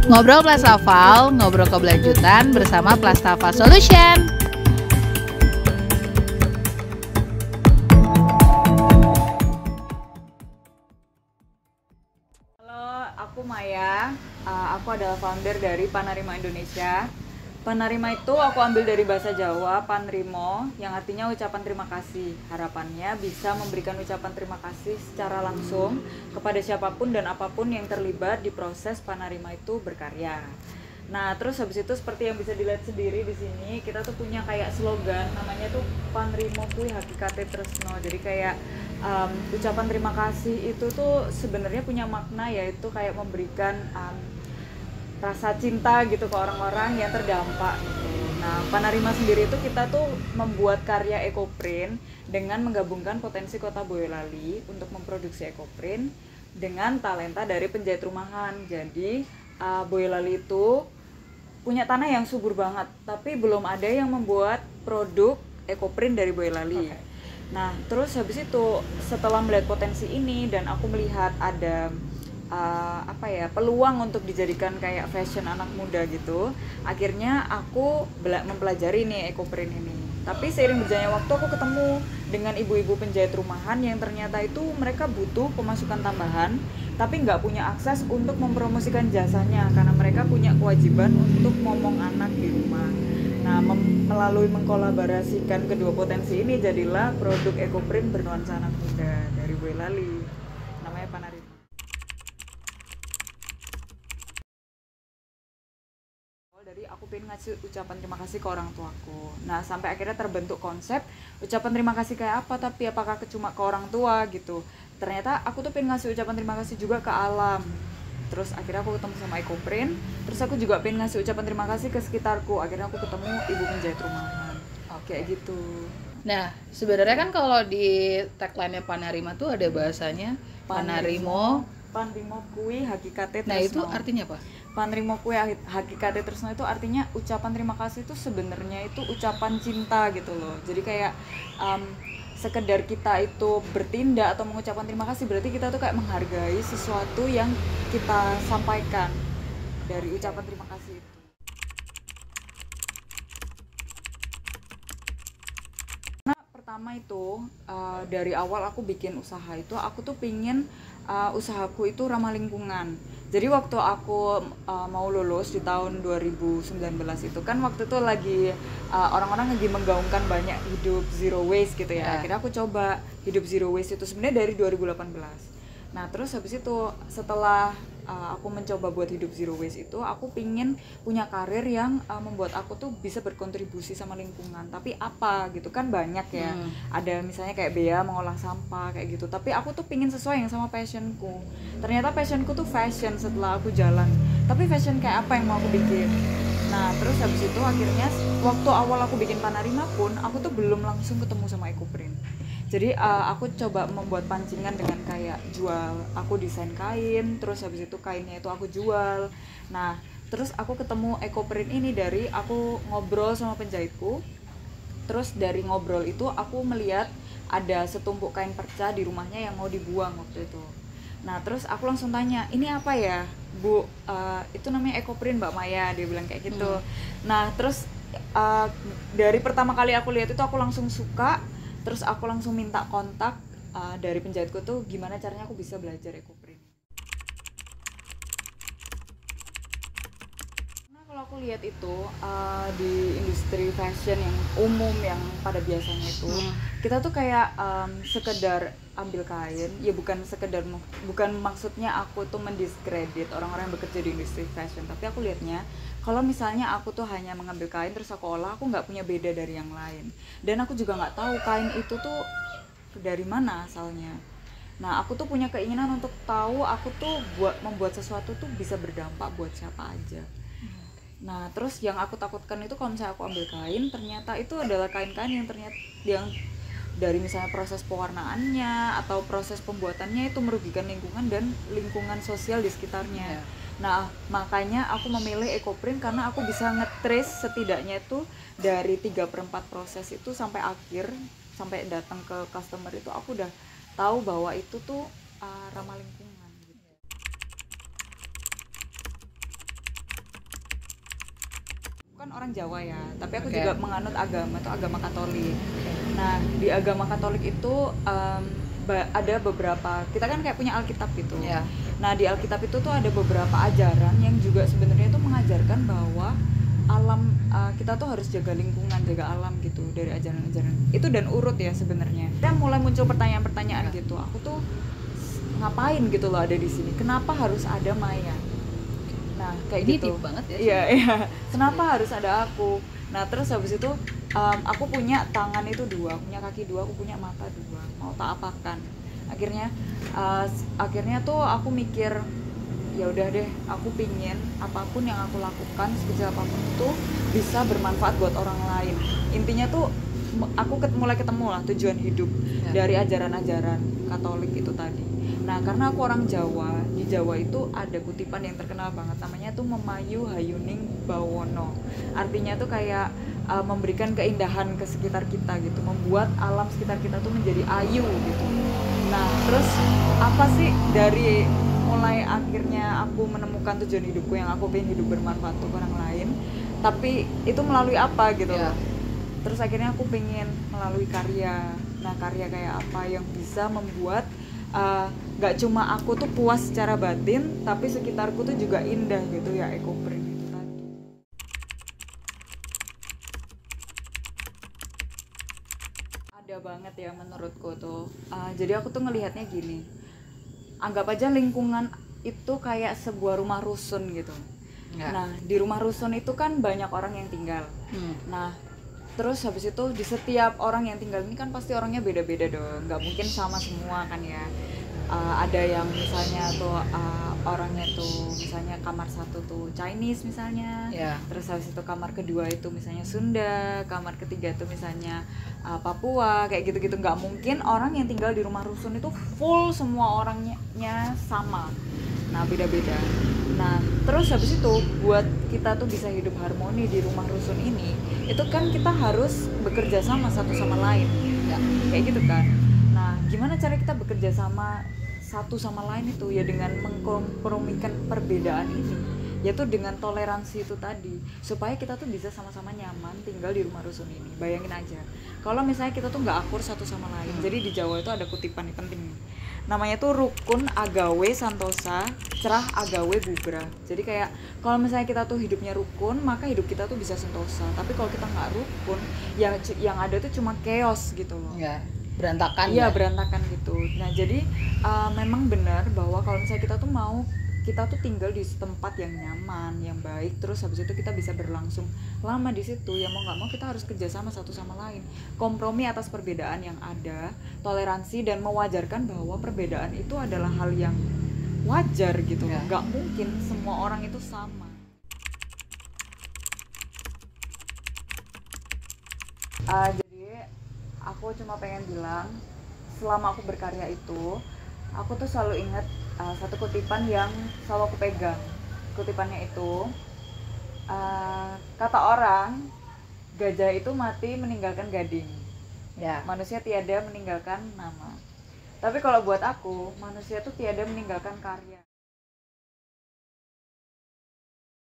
Ngobrol Plastafal, ngobrol keberlanjutan bersama Plastafal Solution. Halo, aku Maya. Aku adalah founder dari Panarima Indonesia. Panarima itu aku ambil dari bahasa Jawa, panrimo, yang artinya ucapan terima kasih. Harapannya bisa memberikan ucapan terima kasih secara langsung kepada siapapun dan apapun yang terlibat di proses Panarima itu berkarya. Nah, terus habis itu seperti yang bisa dilihat sendiri di sini, kita tuh punya kayak slogan, namanya tuh Panrimo kui hakikate tresno. Jadi kayak ucapan terima kasih itu tuh sebenarnya punya makna, yaitu kayak memberikan rasa cinta gitu ke orang-orang yang terdampak gitu. Nah, Panarima sendiri itu kita tuh membuat karya ekoprint dengan menggabungkan potensi Kota Boyolali untuk memproduksi ekoprint dengan talenta dari penjahit rumahan. Jadi Boyolali itu punya tanah yang subur banget, tapi belum ada yang membuat produk ekoprint dari Boyolali. Okay. Nah, terus habis itu setelah melihat potensi ini dan aku melihat ada peluang untuk dijadikan kayak fashion anak muda gitu, akhirnya aku mempelajari nih ekoprint ini. Tapi seiring berjalannya waktu aku ketemu dengan ibu-ibu penjahit rumahan yang ternyata itu mereka butuh pemasukan tambahan tapi nggak punya akses untuk mempromosikan jasanya karena mereka punya kewajiban untuk ngomong anak di rumah. Nah, melalui mengkolaborasikan kedua potensi ini jadilah produk ekoprint bernuansa anak muda dari Boyolali, namanya Panarima. Dari aku pengen ngasih ucapan terima kasih ke orang tuaku. Nah, sampai akhirnya terbentuk konsep ucapan terima kasih kayak apa, tapi apakah cuma ke orang tua gitu. Ternyata aku tuh pengen ngasih ucapan terima kasih juga ke alam. Terus akhirnya aku ketemu sama ekoprint. Terus aku juga pengen ngasih ucapan terima kasih ke sekitarku. Akhirnya aku ketemu ibu penjahit rumahan. Kayak gitu. Nah, sebenarnya kan kalau di tagline-nya Panarima tuh ada bahasanya Panarimo kui hakikate tresno. Nah, itu artinya apa? Panrimo kui hakikate tresno itu artinya ucapan terima kasih itu sebenarnya itu ucapan cinta gitu loh. Jadi kayak sekedar kita itu bertindak atau mengucapkan terima kasih berarti kita tuh kayak menghargai sesuatu yang kita sampaikan dari ucapan terima kasih itu. Nah, pertama itu dari awal aku bikin usaha itu aku tuh pingin usahaku itu ramah lingkungan. Jadi waktu aku mau lulus di tahun 2019 itu kan waktu itu lagi orang-orang lagi menggaungkan banyak hidup zero waste gitu ya. Akhirnya aku coba hidup zero waste itu sebenarnya dari 2018. Nah, terus habis itu setelah aku mencoba buat hidup zero waste itu, aku pingin punya karir yang membuat aku tuh bisa berkontribusi sama lingkungan. Tapi apa gitu kan banyak ya. Ada misalnya kayak Bea mengolah sampah kayak gitu. Tapi aku tuh pingin sesuai yang sama passionku. Ternyata passionku tuh fashion setelah aku jalan. Tapi fashion kayak apa yang mau aku bikin? Nah, terus habis itu akhirnya waktu awal aku bikin Panarima pun, aku tuh belum langsung ketemu sama ekoprint. Jadi aku coba membuat pancingan dengan kayak jual, aku desain kain, terus habis itu kainnya itu aku jual. Nah, terus aku ketemu ekoprint ini dari aku ngobrol sama penjahitku. Terus dari ngobrol itu aku melihat ada setumpuk kain perca di rumahnya yang mau dibuang waktu itu. Nah, terus aku langsung tanya, ini apa ya, Bu? Itu namanya ekoprint Mbak Maya, dia bilang kayak gitu. Nah, terus dari pertama kali aku lihat itu aku langsung suka. Terus aku langsung minta kontak dari penjahitku tuh gimana caranya aku bisa belajar ekoprint. Nah, kalau aku lihat itu di industri fashion yang umum yang pada biasanya itu kita tuh kayak sekedar ambil kain, ya bukan maksudnya aku tuh mendiskredit orang-orang yang bekerja di industri fashion, tapi aku lihatnya kalau misalnya aku tuh hanya mengambil kain terus aku olah, aku nggak punya beda dari yang lain. Dan aku juga nggak tahu kain itu tuh dari mana asalnya. Nah, aku tuh punya keinginan untuk tahu aku tuh membuat sesuatu tuh bisa berdampak buat siapa aja. Nah, terus yang aku takutkan itu kalau misalnya aku ambil kain, ternyata itu adalah kain-kain yang dari misalnya proses pewarnaannya atau proses pembuatannya itu merugikan lingkungan dan lingkungan sosial di sekitarnya. Nah, makanya aku memilih ekoprint karena aku bisa nge-trace setidaknya itu dari 3/4 proses itu sampai akhir, sampai datang ke customer itu aku udah tahu bahwa itu tuh ramah lingkungan gitu. kan orang Jawa ya, tapi aku Oke. juga menganut agama itu agama Katolik. Nah, di agama Katolik itu ada beberapa, kita kan kayak punya Alkitab gitu. Ya. Nah, di Alkitab itu tuh ada beberapa ajaran yang juga sebenarnya itu mengajarkan bahwa alam, kita tuh harus jaga lingkungan, jaga alam gitu, dari ajaran-ajaran itu dan urut ya sebenarnya. Dan mulai muncul pertanyaan-pertanyaan gitu. Aku tuh ngapain gitu loh ada di sini? Kenapa harus ada Maya? Nah, kayak Ini gitu. deep banget ya. Iya, iya. Kenapa harus ada aku? Nah, terus habis itu aku punya tangan itu dua, punya kaki dua, aku punya mata dua. Mau tak apakan? Akhirnya tuh aku mikir, ya udah deh, aku pingin apapun yang aku lakukan sekecil apapun itu bisa bermanfaat buat orang lain. Intinya tuh aku mulai ketemu lah tujuan hidup dari ajaran-ajaran Katolik itu tadi. Nah, karena aku orang Jawa, di Jawa itu ada kutipan yang terkenal banget, namanya tuh Memayu Hayuning Bawono. Artinya tuh kayak memberikan keindahan ke sekitar kita gitu, membuat alam sekitar kita tuh menjadi ayu gitu. Nah, terus apa sih dari mulai akhirnya aku menemukan tujuan hidupku yang aku pengen hidup bermanfaat untuk orang lain, tapi itu melalui apa gitu loh. Terus akhirnya aku pengen melalui karya. Nah, karya kayak apa yang bisa membuat gak cuma aku tuh puas secara batin, tapi sekitarku tuh juga indah gitu ya, eco-print itu tadi. Ada banget ya menurutku tuh. Jadi aku tuh ngelihatnya gini, anggap aja lingkungan itu kayak sebuah rumah rusun gitu. Nah, di rumah rusun itu kan banyak orang yang tinggal. Nah, terus habis itu di setiap orang yang tinggal ini kan pasti orangnya beda-beda dong, nggak mungkin sama semua kan ya. Ada yang misalnya tuh orangnya tuh misalnya kamar satu tuh Chinese misalnya, terus habis itu kamar kedua itu misalnya Sunda, kamar ketiga tuh misalnya Papua, kayak gitu-gitu. Nggak mungkin orang yang tinggal di rumah rusun itu full semua orangnya sama. Nah, beda-beda. Nah, terus habis itu buat kita tuh bisa hidup harmoni di rumah rusun ini, itu kan kita harus bekerja sama satu sama lain ya, kayak gitu kan. Nah, gimana cara kita bekerja sama satu sama lain itu ya dengan mengkompromikan perbedaan ini, yaitu dengan toleransi itu tadi, supaya kita tuh bisa sama-sama nyaman tinggal di rumah rusun ini. Bayangin aja kalau misalnya kita tuh nggak akur satu sama lain. Jadi di Jawa itu ada kutipan yang penting, namanya tuh rukun agawe santosa, cerah agawe bubra. Jadi kayak kalau misalnya kita tuh hidupnya rukun, maka hidup kita tuh bisa sentosa. Tapi kalau kita nggak rukun, yang ada tuh cuma chaos gitu loh. Berantakan. Iya, berantakan gitu. Nah, jadi memang benar bahwa kalau misalnya kita tuh tinggal di tempat yang nyaman, yang baik, terus habis itu kita bisa berlangsung lama di situ, ya mau nggak mau kita harus kerjasama satu sama lain, kompromi atas perbedaan yang ada, toleransi dan mewajarkan bahwa perbedaan itu adalah hal yang wajar gitu. Nggak mungkin semua orang itu sama. Jadi aku cuma pengen bilang, selama aku berkarya itu, aku tuh selalu ingat satu kutipan yang selalu aku pegang. Kutipannya itu, kata orang, gajah itu mati meninggalkan gading, manusia tiada meninggalkan nama. Tapi kalau buat aku, manusia tuh tiada meninggalkan karya.